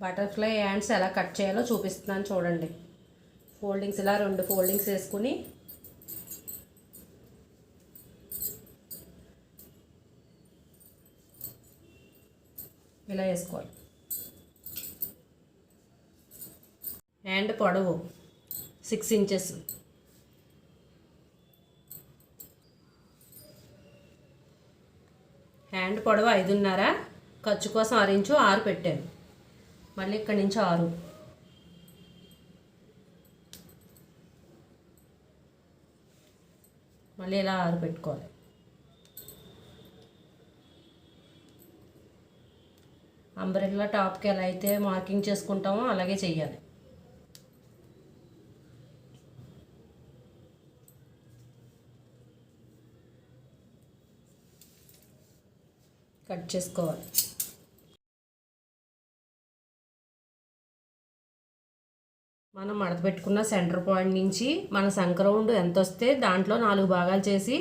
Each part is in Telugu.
బటర్ఫ్లై హ్యాండ్స్ ఎలా కట్ చేయాలో చూపిస్తున్నాను చూడండి. ఫోల్డింగ్స్ ఇలా 2 ఫోల్డింగ్స్ వేసుకుని ఇలా వేసుకోవాలి. హ్యాండ్ పొడవు 6 ఇంచెస్, హ్యాండ్ పొడవు 5.5, ఖర్చు కోసం 6 ఇంచు 6 పెట్టాను. మళ్ళీ ఇక్కడి నుంచి 6, మళ్ళీ ఇలా 6 పెట్టుకోవాలి. అంబ్రెల్లా టాప్కి ఎలా అయితే మార్కింగ్ చేసుకుంటామో అలాగే చెయ్యాలి. కట్ చేసుకోవాలి. మనం మడత పెట్టుకున్న సెంటర్ పాయింట్ నుంచి మన సంక రౌండ్ ఎంత వస్తే దాంట్లో 4 భాగాలు చేసి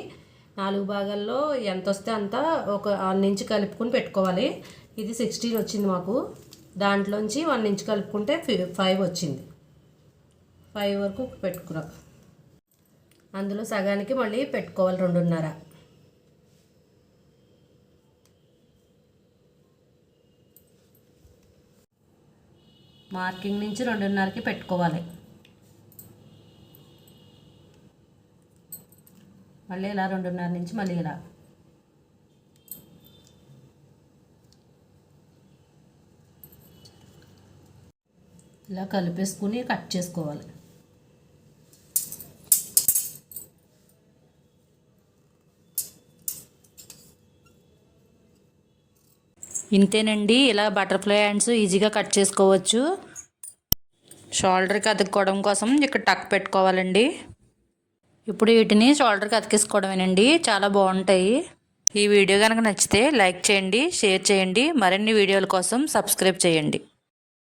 4 భాగాల్లో ఎంత వస్తే అంత ఒక 1 ఇంచ్ కలుపుకొని పెట్టుకోవాలి. ఇది 16 వచ్చింది మాకు, దాంట్లోంచి 1 ఇంచ్ కలుపుకుంటే 5 వచ్చింది. 5 వరకు పెట్టుకున్నాం. అందులో సగానికి మళ్ళీ పెట్టుకోవాలి 2.5. మార్కింగ్ నుంచి 2.5కి పెట్టుకోవాలి. మళ్ళీ ఇలా 2.5 నుంచి మళ్ళీ ఇలా కలిపేసుకుని కట్ చేసుకోవాలి. ఇంతేనండి, ఇలా బటర్ఫ్లై హ్యాండ్స్ ఈజీగా కట్ చేసుకోవచ్చు. షోల్డర్కి అతుక్కోవడం కోసం ఇక్కడ టక్ పెట్టుకోవాలండి. ఇప్పుడు వీటిని షోల్డర్కి అతికేసుకోవడమేనండి, చాలా బాగుంటాయి. ఈ వీడియో కనుక నచ్చితే లైక్ చేయండి, షేర్ చేయండి. మరిన్ని వీడియోల కోసం సబ్స్క్రైబ్ చేయండి.